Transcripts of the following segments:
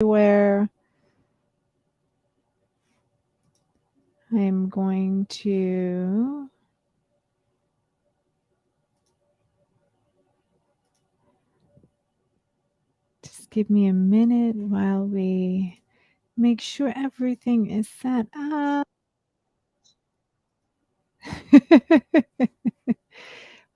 where I'm going to just give me a minute while we make sure everything is set up.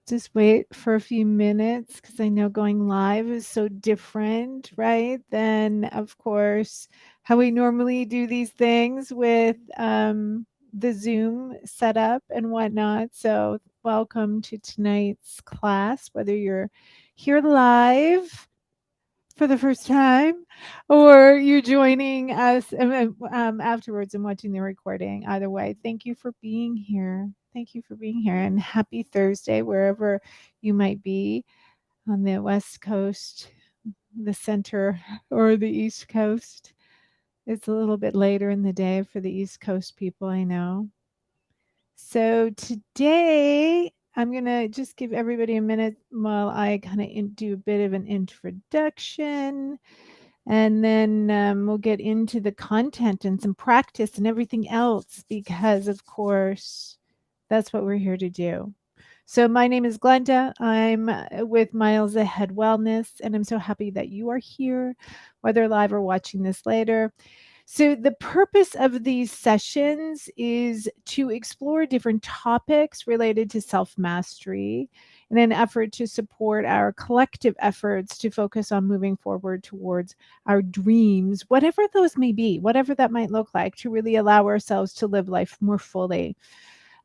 Just wait for a few minutes because I know going live is so different, right? Than, of course, how we normally do these things with the Zoom setup and whatnot. So, welcome to tonight's class, whether you're here live for the first time or you're joining us afterwards and watching the recording. Either way, thank you for being here. Thank you for being here and happy Thursday, wherever you might be on the West Coast, the center, or the East Coast. It's a little bit later in the day for the East Coast people, I know. So today, I'm going to just give everybody a minute while I kind of do a bit of an introduction. And then we'll get into the content and some practice and everything else because, of course, that's what we're here to do. So my name is Glenda. I'm with Miles Ahead Wellness, and I'm so happy that you are here, whether live or watching this later. So, the purpose of these sessions is to explore different topics related to self mastery in an effort to support our collective efforts to focus on moving forward towards our dreams, whatever those may be, whatever that might look like, to really allow ourselves to live life more fully,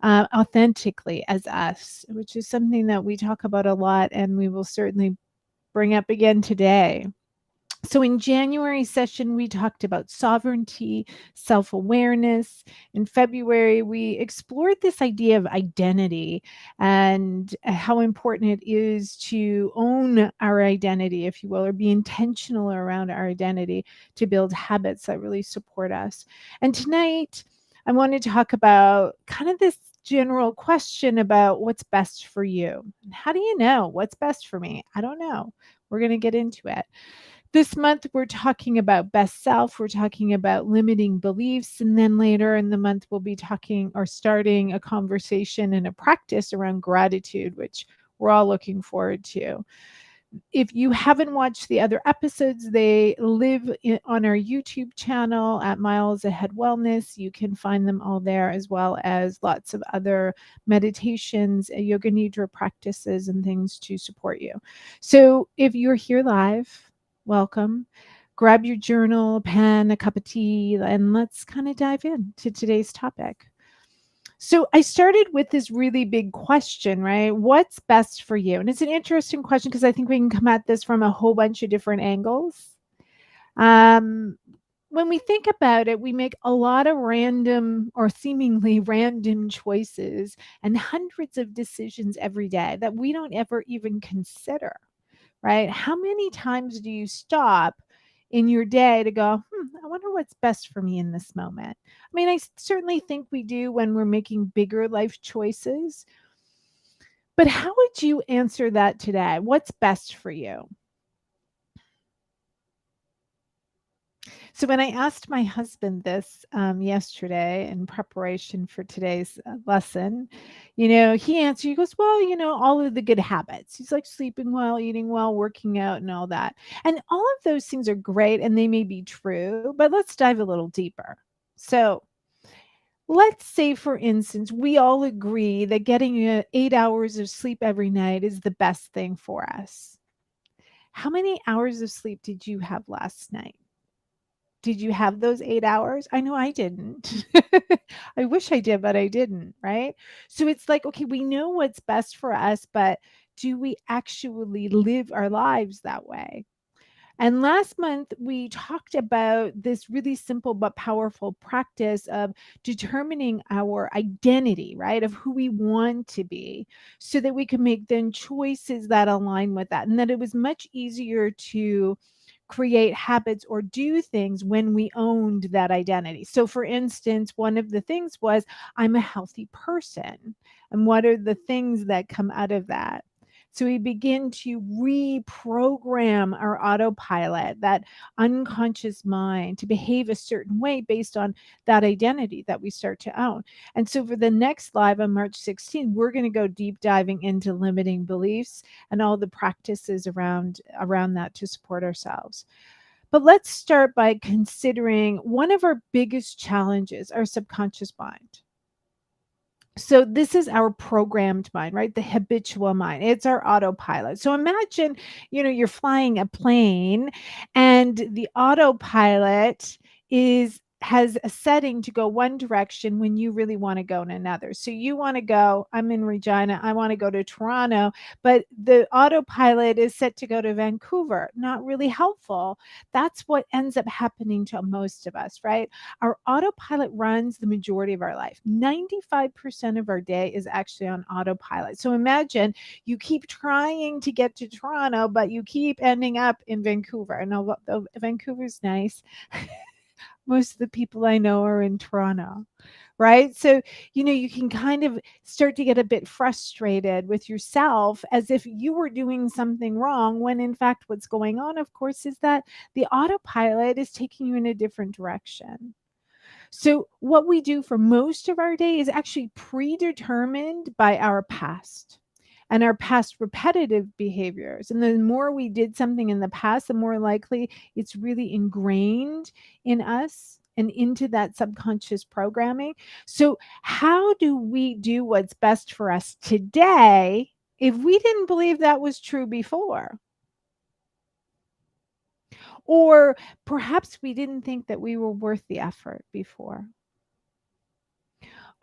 authentically as us, which is something that we talk about a lot and we will certainly bring up again today. So, in January session, we talked about sovereignty, self awareness. In February, we explored this idea of identity and how important it is to own our identity, if you will, or be intentional around our identity to build habits that really support us. And tonight, I want to talk about kind of this general question about what's best for you. How do you know what's best for me? I don't know. We're going to get into it. This month, we're talking about best self. We're talking about limiting beliefs. And then later in the month, we'll be talking or starting a conversation and a practice around gratitude, which we're all looking forward to. If you haven't watched the other episodes, they live on our YouTube channel at Miles Ahead Wellness. You can find them all there, as well as lots of other meditations, yoga nidra practices, and things to support you. So if you're here live, welcome. Grab your journal, pen, a cup of tea, and let's kind of dive into today's topic. So I started with this really big question, right? What's best for you? And it's an interesting question because I think we can come at this from a whole bunch of different angles. Um, when we think about it, we make a lot of random or seemingly random choices and hundreds of decisions every day that we don't ever even consider, right? How many times do you stop in your day to go, I wonder what's best for me in this moment? I mean, I certainly think we do when we're making bigger life choices. But how would you answer that today? What's best for you? So when I asked my husband this yesterday in preparation for today's lesson, he answered, he goes, well, all of the good habits. He's like sleeping well, eating well, working out and all that. And all of those things are great and they may be true, but let's dive a little deeper. So let's say, for instance, we all agree that getting 8 hours of sleep every night is the best thing for us. How many hours of sleep did you have last night? Did you have those 8 hours? I know I didn't. I wish I did, but I didn't, right? So it's like, okay, we know what's best for us, but do we actually live our lives that way? And last month, we talked about this really simple but powerful practice of determining our identity, right? Of who we want to be so that we can make then choices that align with that. And that it was much easier to create habits or do things when we owned that identity. So, for instance, one of the things was, I'm a healthy person. And what are the things that come out of that? So we begin to reprogram our autopilot, that unconscious mind, to behave a certain way based on that identity that we start to own. And so for the next live on March 16th, we're going to go deep diving into limiting beliefs and all the practices around that to support ourselves. But let's start by considering one of our biggest challenges, our subconscious mind. So this is our programmed mind, right? The habitual mind. It's our autopilot. So imagine, you're flying a plane and the autopilot is has a setting to go one direction when you really want to go in another. So you want to go, I'm in Regina, I want to go to Toronto, but the autopilot is set to go to Vancouver. Not really helpful. That's what ends up happening to most of us, right? Our autopilot runs the majority of our life. 95% of our day is actually on autopilot. So imagine you keep trying to get to Toronto, but you keep ending up in Vancouver. And although Vancouver's nice, most of the people I know are in Toronto, right? So, you can kind of start to get a bit frustrated with yourself as if you were doing something wrong, when in fact, what's going on, of course, is that the autopilot is taking you in a different direction. So, what we do for most of our day is actually predetermined by our past and our past repetitive behaviors. And the more we did something in the past, the more likely it's really ingrained in us and into that subconscious programming. So, how do we do what's best for us today if we didn't believe that was true before? Or perhaps we didn't think that we were worth the effort before.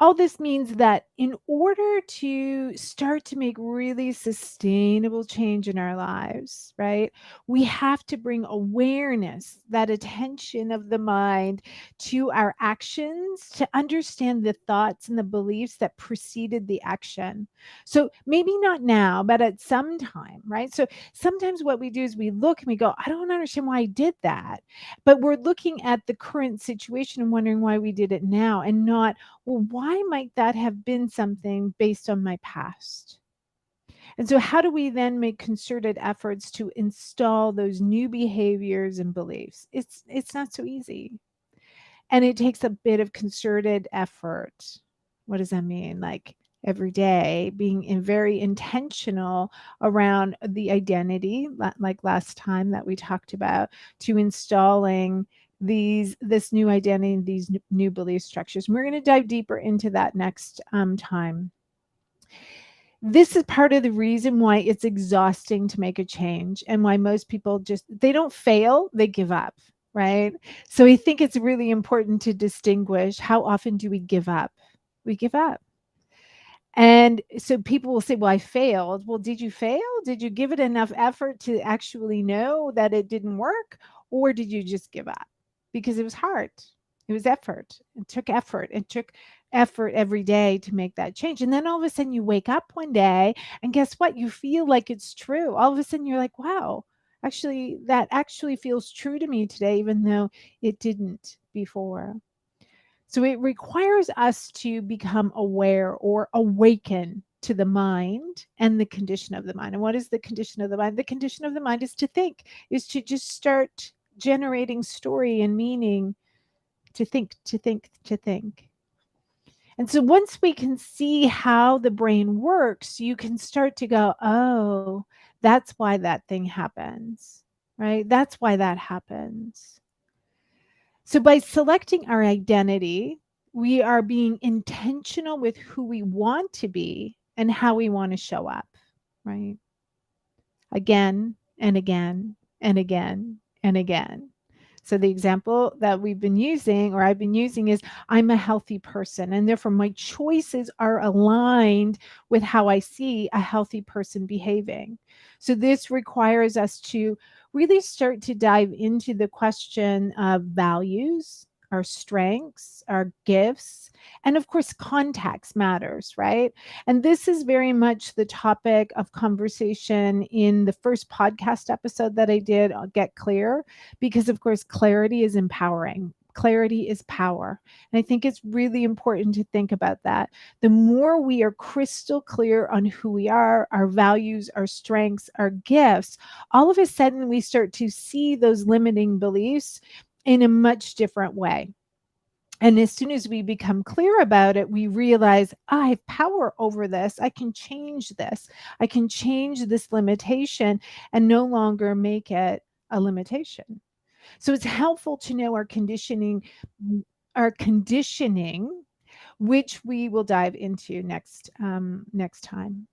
All this means that in order to start to make really sustainable change in our lives, right, we have to bring awareness, that attention of the mind to our actions, to understand the thoughts and the beliefs that preceded the action. So maybe not now, but at some time, right? So sometimes what we do is we look and we go, I don't understand why I did that. But we're looking at the current situation and wondering why we did it now, and not, well, why might that have been something based on my past? And so, how do we then make concerted efforts to install those new behaviors and beliefs? It's not so easy, and it takes a bit of concerted effort. What does that mean? Like every day, being very intentional around the identity, like last time that we talked about, to installing this new identity, these new belief structures. And we're going to dive deeper into that next time. This is part of the reason why it's exhausting to make a change, and why most people they don't fail, they give up, right? So I think it's really important to distinguish, how often do we give up? We give up. And so people will say, well, I failed. Well, did you fail? Did you give it enough effort to actually know that it didn't work? Or did you just give up? Because it was hard. It was effort. It took effort. It took effort every day to make that change. And then all of a sudden you wake up one day and guess what? You feel like it's true. All of a sudden you're like, wow, actually, that actually feels true to me today, even though it didn't before. So it requires us to become aware or awaken to the mind and the condition of the mind. And what is the condition of the mind? The condition of the mind is to think, is to just start generating story and meaning, to think, to think, to think. And so once we can see how the brain works, you can start to go, oh, that's why that thing happens, right? That's why that happens. So by selecting our identity, we are being intentional with who we want to be and how we want to show up, right? Again and again and again and again. So the example that we've been using, or I've been using, is I'm a healthy person, and therefore my choices are aligned with how I see a healthy person behaving. So this requires us to really start to dive into the question of values, our strengths, our gifts, and of course, context matters, right? And this is very much the topic of conversation in the first podcast episode that I did, Get Clear, because of course clarity is empowering. clarity is power. And I think it's really important to think about that. The more we are crystal clear on who we are, our values, our strengths, our gifts, all of a sudden we start to see those limiting beliefs in a much different way. And as soon as we become clear about it, we realize, I have power over this. I can change this. I can change this limitation and no longer make it a limitation. So it's helpful to know our conditioning, which we will dive into next time.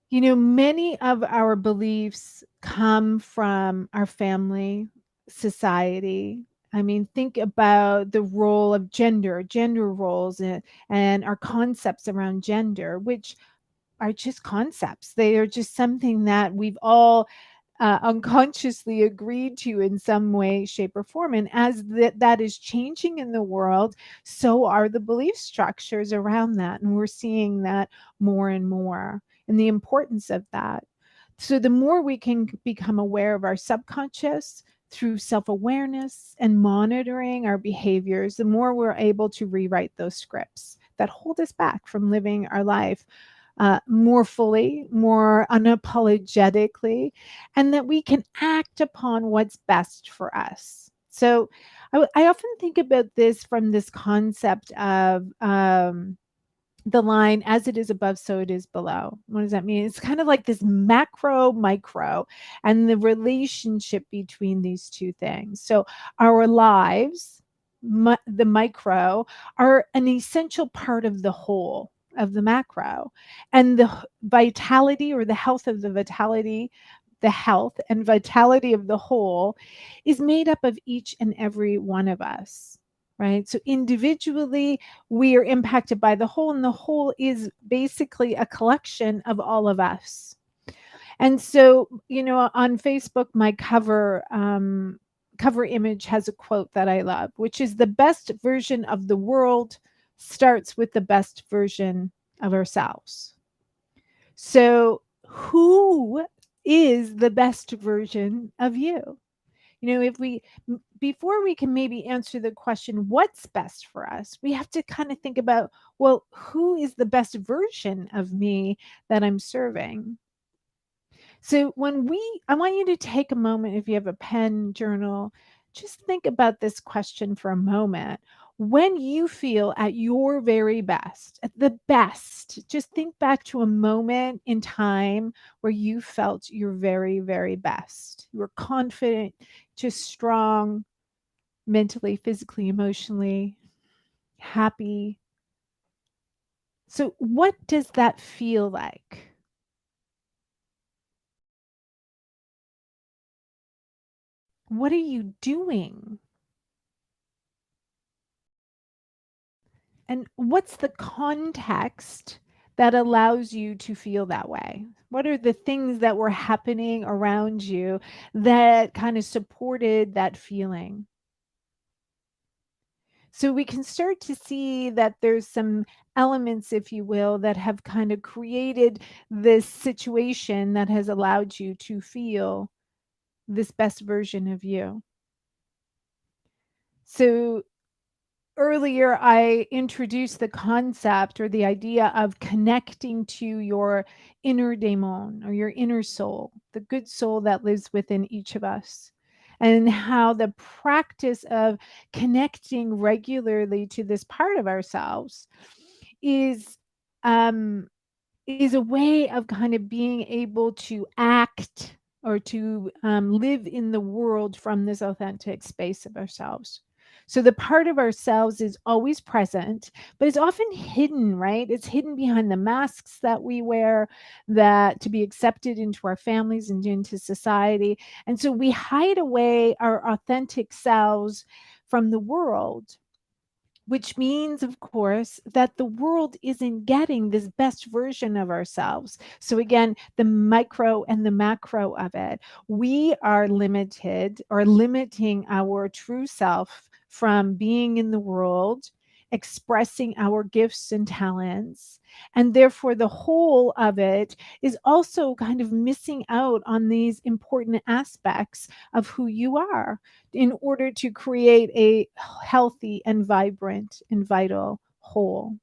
You know, many of our beliefs come from our family, society. I mean, think about the role of gender roles, and our concepts around gender, which are just concepts. They are just something that we've all unconsciously agreed to in some way, shape, or form. And as that is changing in the world, so are the belief structures around that. And we're seeing that more and more, and the importance of that. So the more we can become aware of our subconscious through self-awareness and monitoring our behaviors, the more we're able to rewrite those scripts that hold us back from living our life more fully, more unapologetically, and that we can act upon what's best for us. So I often think about this from this concept of the line, as it is above, so it is below. What does that mean? It's kind of like this macro, micro, and the relationship between these two things. So our lives, the micro, are an essential part of the whole of the macro. And the vitality, or the health of the health and vitality of the whole is made up of each and every one of us. Right. So individually, we are impacted by the whole, and the whole is basically a collection of all of us. And so, you know, on Facebook, my cover image has a quote that I love, which is, the best version of the world starts with the best version of ourselves. So who is the best version of you? You know, if we, before we can maybe answer the question, what's best for us, we have to kind of think about, well, who is the best version of me that I'm serving? So I want you to take a moment, if you have a pen, journal, just think about this question for a moment. When you feel at your very best, at the best, just think back to a moment in time where you felt your very, very best. You were confident, just strong, mentally, physically, emotionally, happy. So, what does that feel like? What are you doing? And what's the context that allows you to feel that way? What are the things that were happening around you that kind of supported that feeling? So we can start to see that there's some elements, if you will, that have kind of created this situation that has allowed you to feel this best version of you. So earlier, I introduced the concept or the idea of connecting to your inner daimon, or your inner soul, the good soul that lives within each of us, and how the practice of connecting regularly to this part of ourselves is um, is a way of kind of being able to act, or to live in the world from this authentic space of ourselves. So the part of ourselves is always present, but it's often hidden, right? It's hidden behind the masks that we wear, that to be accepted into our families and into society. And so we hide away our authentic selves from the world, which means, of course, that the world isn't getting this best version of ourselves. So, again, the micro and the macro of it, we are limited, or limiting our true self from being in the world expressing our gifts and talents. And therefore, the whole of it is also kind of missing out on these important aspects of who you are in order to create a healthy and vibrant and vital whole.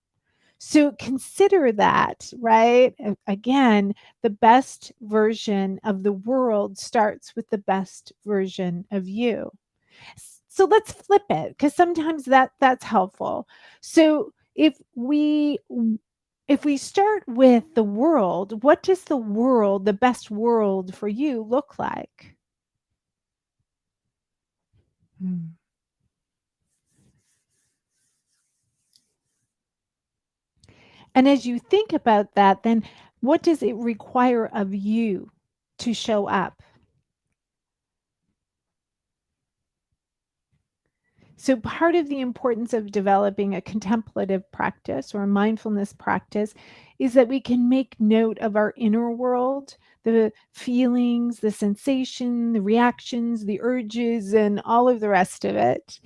So consider that, right? Again, the best version of the world starts with the best version of you. So let's flip it, because sometimes that's helpful. So if we start with the world, what does the world, the best world for you, look like? Hmm. And as you think about that, then what does it require of you to show up? So, part of the importance of developing a contemplative practice or a mindfulness practice is that we can make note of our inner world, the feelings, the sensation, the reactions, the urges, and all of the rest of it.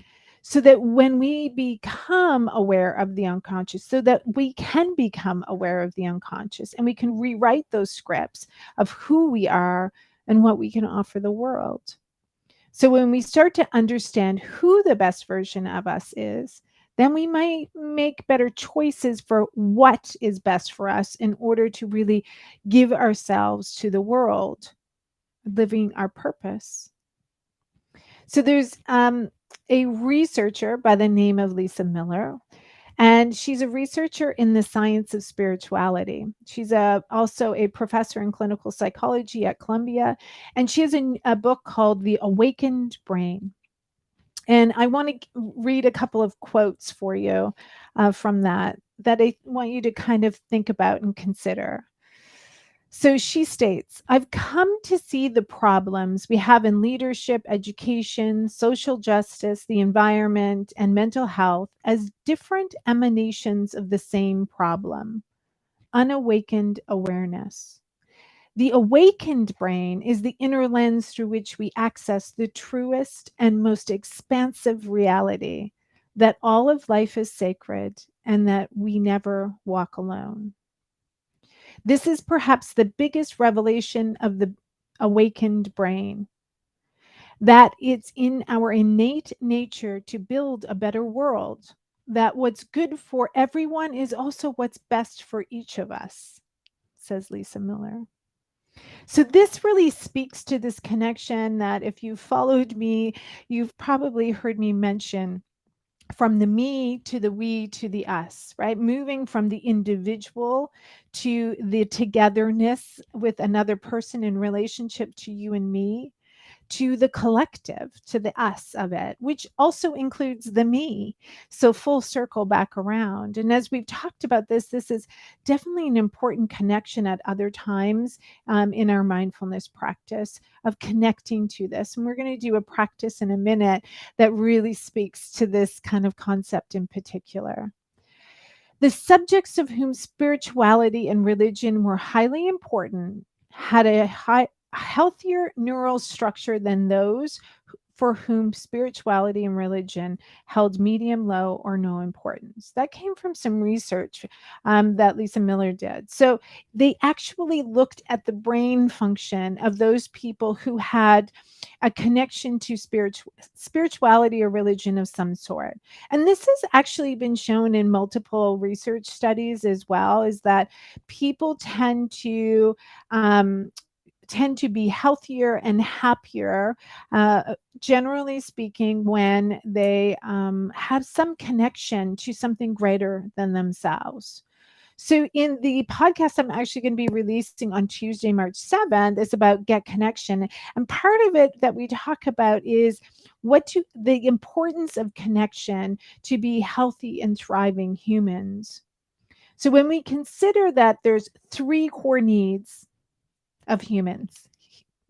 So that when we become aware of the unconscious, so that we can become aware of the unconscious and we can rewrite those scripts of who we are and what we can offer the world. So when we start to understand who the best version of us is, then we might make better choices for what is best for us in order to really give ourselves to the world, living our purpose. So there's a researcher by the name of Lisa Miller, and she's a researcher in the science of spirituality. She's also a professor in clinical psychology at Columbia, and she has a book called The Awakened Brain. And I want to read a couple of quotes for you from that I want you to kind of think about and consider. So she states, I've come to see the problems we have in leadership, education, social justice, the environment, and mental health as different emanations of the same problem: unawakened awareness. The awakened brain is the inner lens through which we access the truest and most expansive reality, that all of life is sacred and that we never walk alone. This is perhaps the biggest revelation of the awakened brain, that it's in our innate nature to build a better world, that what's good for everyone is also what's best for each of us, says Lisa Miller. So this really speaks to this connection that if you followed me, you've probably heard me mention, from the me to the we to the us, right? Moving from the individual to the togetherness with another person in relationship to you and me, to the collective, to the us of it, which also includes the me. So full circle back around. And as we've talked about this is definitely an important connection at other times in our mindfulness practice of connecting to this. And we're going to do a practice in a minute that really speaks to this kind of concept in particular. The subjects of whom spirituality and religion were highly important had a healthier neural structure than those for whom spirituality and religion held medium, low, or no importance. That came from some research that Lisa Miller did. So they actually looked at the brain function of those people who had a connection to spirituality or religion of some sort. And this has actually been shown in multiple research studies as well, is that people tend to be healthier and happier, generally speaking, when they have some connection to something greater than themselves. So, in the podcast I'm actually going to be releasing on Tuesday, March 7th, is about Get Connection. And part of it that we talk about is the importance of connection to be healthy and thriving humans. So, when we consider that there's three core needs of humans,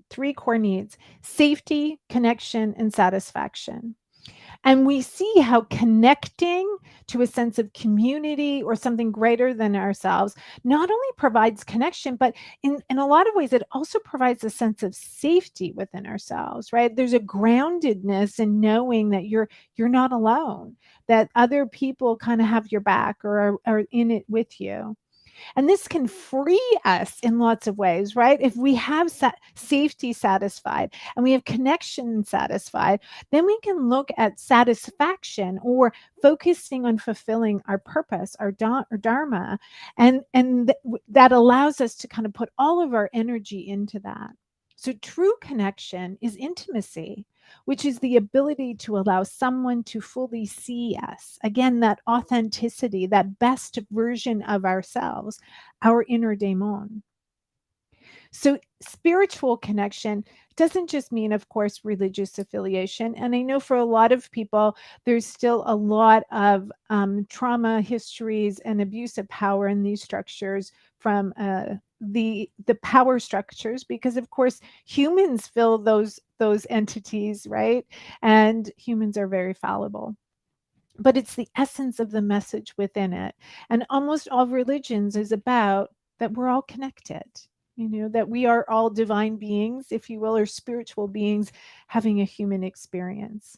three core needs: safety, connection, and satisfaction. And we see how connecting to a sense of community or something greater than ourselves not only provides connection, but in a lot of ways, it also provides a sense of safety within ourselves, right? There's a groundedness in knowing that you're not alone, that other people kind of have your back or are in it with you. And this can free us in lots of ways, right? If we have safety satisfied and we have connection satisfied, then we can look at satisfaction or focusing on fulfilling our purpose, our dharma, and that allows us to kind of put all of our energy into that. So true connection is intimacy, which is the ability to allow someone to fully see us. Again, that authenticity, that best version of ourselves, our inner daimon. So, spiritual connection doesn't just mean, of course, religious affiliation. And I know for a lot of people, there's still a lot of trauma histories and abuse of power in these structures from the power structures, because of course humans fill those entities, right? And humans are very fallible, but it's the essence of the message within it. And almost all religions is about that we're all connected, that we are all divine beings, if you will, or spiritual beings having a human experience.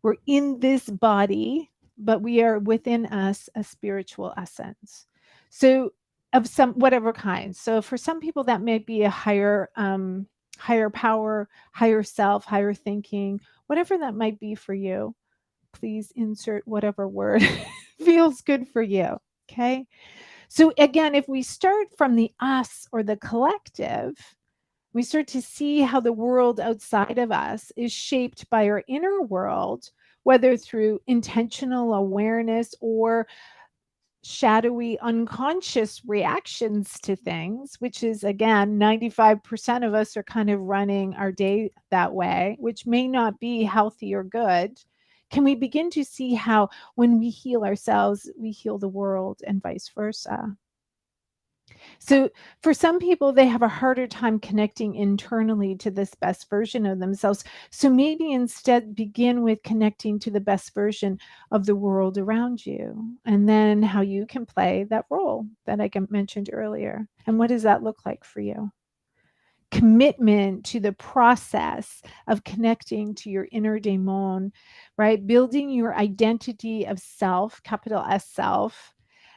We're in this body, but we are within us a spiritual essence. So of some whatever kind. So for some people that may be a higher power, higher self, higher thinking, whatever that might be for you. Please insert whatever word feels good for you. Okay. So, again, if we start from the us or the collective, we start to see how the world outside of us is shaped by our inner world, whether through intentional awareness or shadowy unconscious reactions to things, which is again 95% of us are kind of running our day that way, which may not be healthy or good. Can we begin to see how when we heal ourselves, we heal the world and vice versa? So, for some people, they have a harder time connecting internally to this best version of themselves. So, maybe instead begin with connecting to the best version of the world around you, and then how you can play that role that I mentioned earlier. And what does that look like for you? Commitment to the process of connecting to your inner daimon, right? Building your identity of self, capital S self,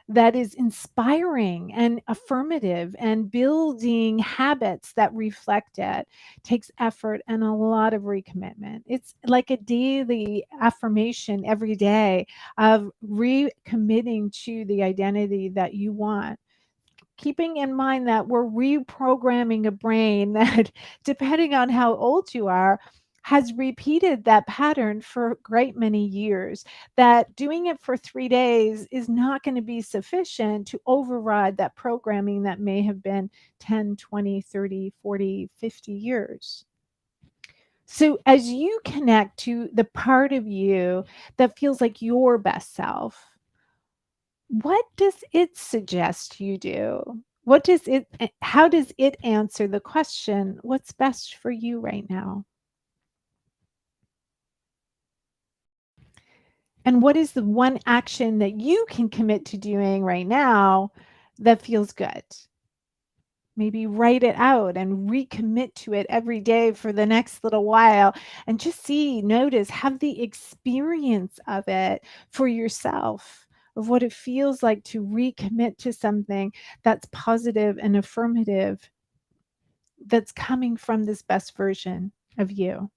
that is inspiring and affirmative, and building habits that reflect it takes effort and a lot of recommitment. It's like a daily affirmation every day of recommitting to the identity that you want, keeping in mind that we're reprogramming a brain that, depending on how old you are, has repeated that pattern for a great many years. That doing it for 3 days is not going to be sufficient to override that programming that may have been 10, 20, 30, 40, 50 years. So, as you connect to the part of you that feels like your best self, what does it suggest you do? How does it answer the question, what's best for you right now? And what is the one action that you can commit to doing right now that feels good? Maybe write it out and recommit to it every day for the next little while, and just see, notice, have the experience of it for yourself, of what it feels like to recommit to something that's positive and affirmative, that's coming from this best version of you.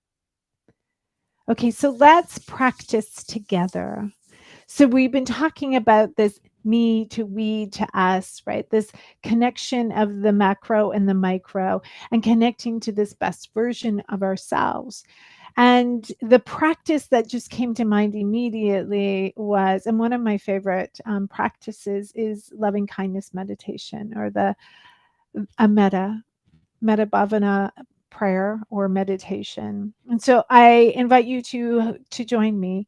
Okay, so let's practice together. So we've been talking about this me to we to us, right? This connection of the macro and the micro, and connecting to this best version of ourselves. And the practice that just came to mind immediately was, and one of my favorite practices is loving kindness meditation, or a metta bhavana prayer or meditation. And so I invite you to join me.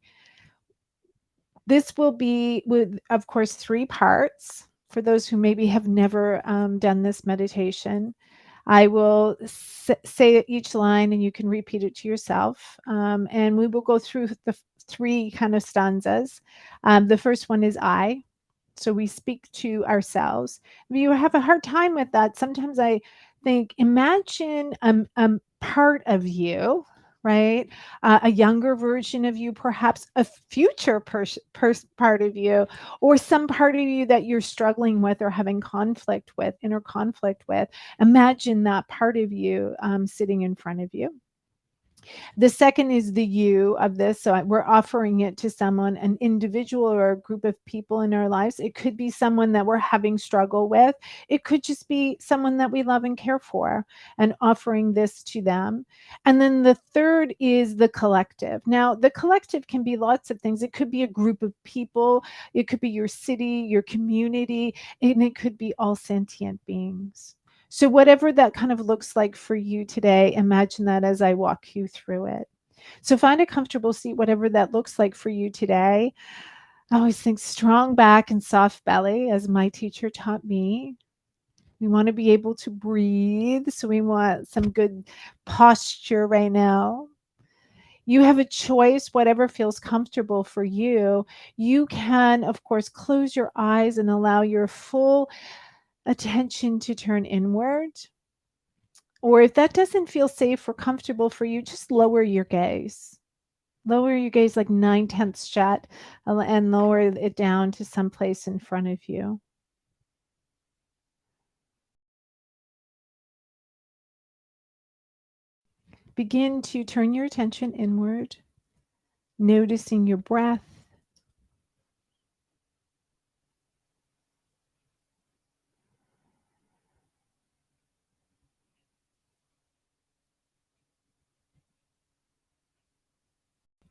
This will be with, of course, 3 parts for those who maybe have never done this meditation. I will say each line and you can repeat it to yourself. And we will go through three kind of stanzas. The first one is I. So we speak to ourselves. If you have a hard time with that, sometimes I think imagine part of you, right? A younger version of you, perhaps a future part of you, or some part of you that you're struggling with or having conflict with, inner conflict with. Imagine that part of you sitting in front of you. The second is the you of this. So we're offering it to someone, an individual or a group of people in our lives. It could be someone that we're having struggle with. It could just be someone that we love and care for, and offering this to them. And then the third is the collective. Now, the collective can be lots of things. It could be a group of people. It could be your city, your community, and it could be all sentient beings. So, whatever that kind of looks like for you today, imagine that as I walk you through it. So, find a comfortable seat, whatever that looks like for you today. I always think strong back and soft belly, as my teacher taught me. We want to be able to breathe. So, we want some good posture right now. You have a choice, whatever feels comfortable for you. You can, of course, close your eyes and allow your full attention to turn inward. Or if that doesn't feel safe or comfortable for you, just lower your gaze. Lower your gaze like 9/10 shut and lower it down to some place in front of you. Begin to turn your attention inward, noticing your breath.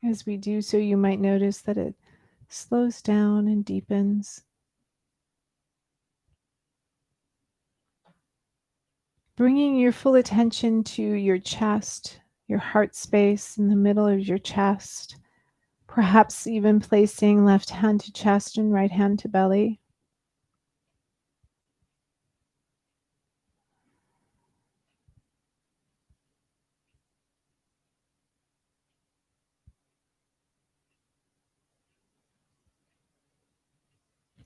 As we do so, you might notice that it slows down and deepens. Bringing your full attention to your chest, your heart space in the middle of your chest, perhaps even placing left hand to chest and right hand to belly.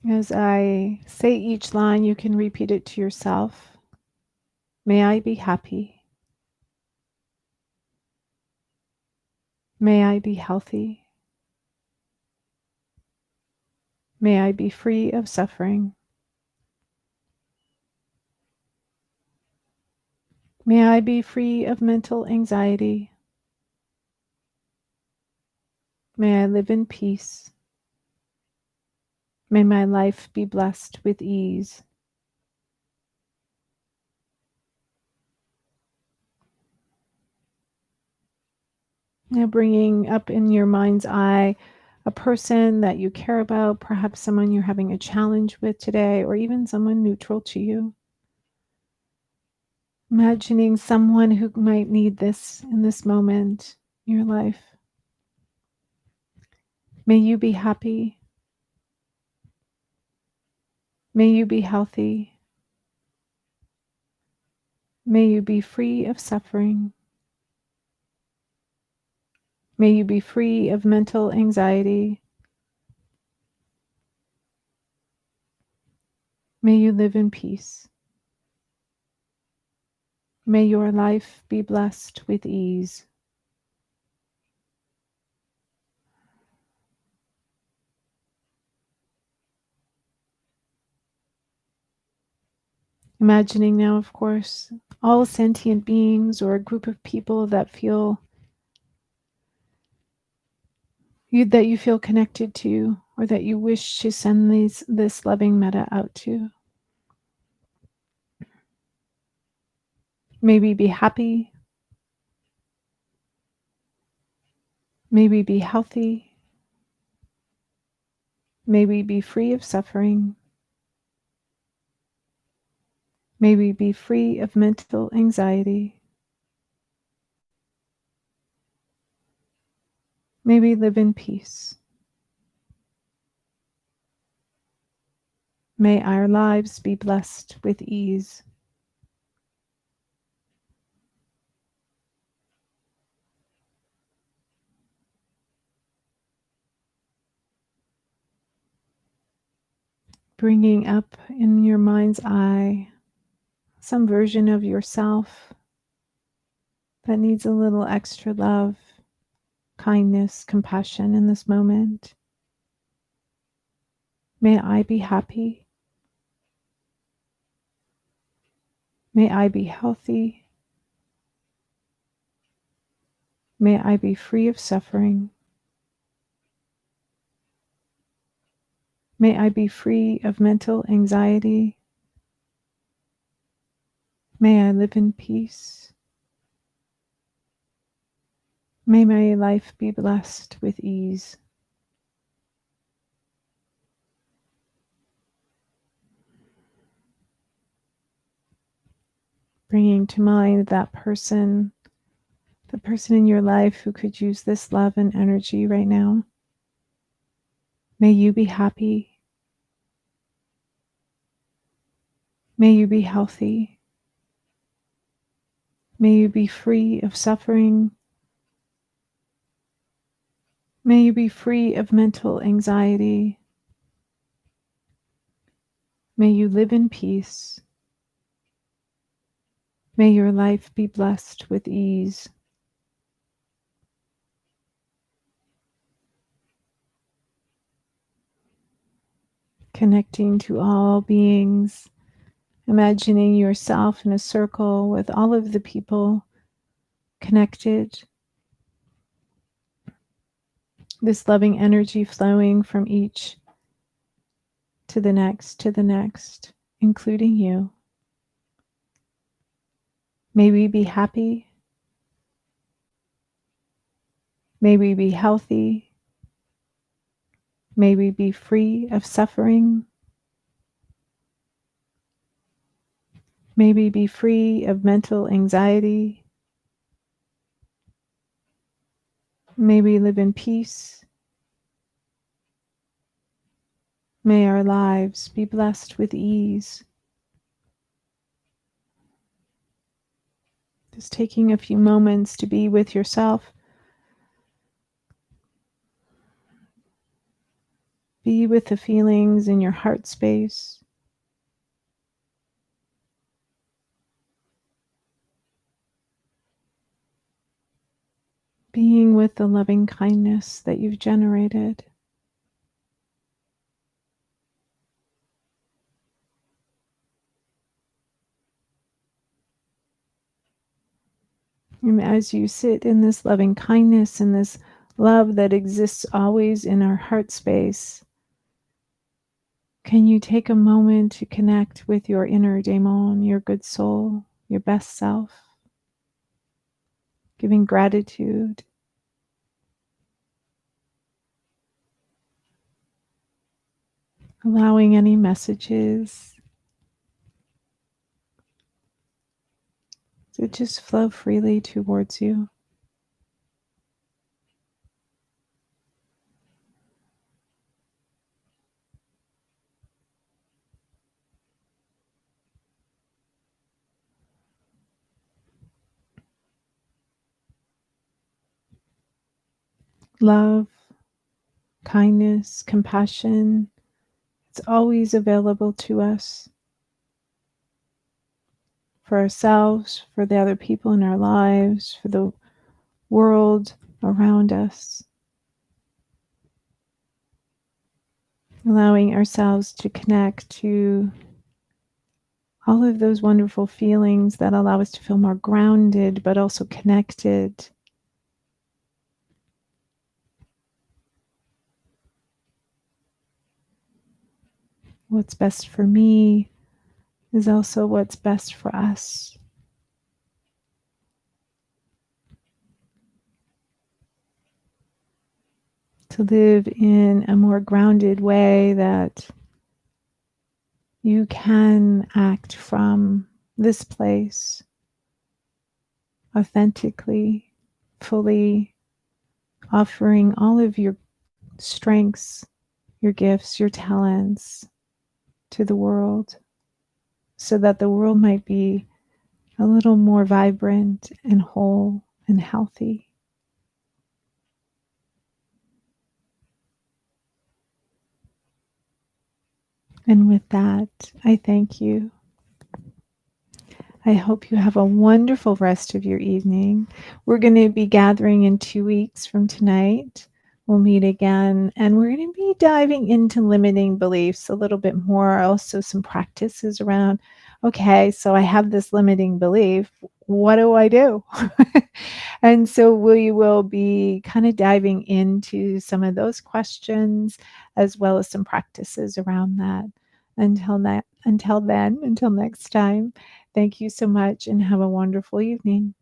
As I say each line, you can repeat it to yourself. May I be happy. May I be healthy. May I be free of suffering. May I be free of mental anxiety. May I live in peace. May my life be blessed with ease. Now bringing up in your mind's eye a person that you care about, perhaps someone you're having a challenge with today, or even someone neutral to you. Imagining someone who might need this in this moment in your life. May you be happy. May you be healthy. May you be free of suffering. May you be free of mental anxiety. May you live in peace. May your life be blessed with ease. Imagining now, of course, all sentient beings or a group of people that you feel connected to, or that you wish to send this loving metta out to. May we be happy. May we be healthy. May we be free of suffering. May we be free of mental anxiety. May we live in peace. May our lives be blessed with ease. bringing up in your mind's eye some version of yourself that needs a little extra love, kindness, compassion in this moment. May I be happy. May I be healthy. May I be free of suffering. May I be free of mental anxiety. May I live in peace. May my life be blessed with ease. Bringing to mind that person, the person in your life who could use this love and energy right now. May you be happy. May you be healthy. May you be free of suffering. May you be free of mental anxiety. May you live in peace. May your life be blessed with ease. Connecting to all beings, imagining yourself in a circle with all of the people connected. This loving energy flowing from each to the next, including you. May we be happy. May we be healthy. May we be free of suffering. May we be free of mental anxiety. May we live in peace. May our lives be blessed with ease. Just taking a few moments to be with yourself. Be with the feelings in your heart space. Being with the loving kindness that you've generated. And as you sit in this loving kindness and this love that exists always in our heart space, can you take a moment to connect with your inner daimon, your good soul, your best self, giving gratitude, allowing any messages to just flow freely towards you. Love, kindness, compassion, it's always available to us for ourselves, for the other people in our lives, for the world around us. Allowing ourselves to connect to all of those wonderful feelings that allow us to feel more grounded, but also connected. What's best for me is also what's best for us. To live in a more grounded way that you can act from this place authentically, fully offering all of your strengths, your gifts, your talents to the world so that the world might be a little more vibrant and whole and healthy. And with that, I thank you. I hope you have a wonderful rest of your evening. We're going to be gathering in 2 weeks from tonight. We'll meet again, and we're going to be diving into limiting beliefs a little bit more. Also, some practices around, okay, so I have this limiting belief. What do I do? And so we will be kind of diving into some of those questions as well as some practices around that. Until then, until next time. Thank you so much and have a wonderful evening.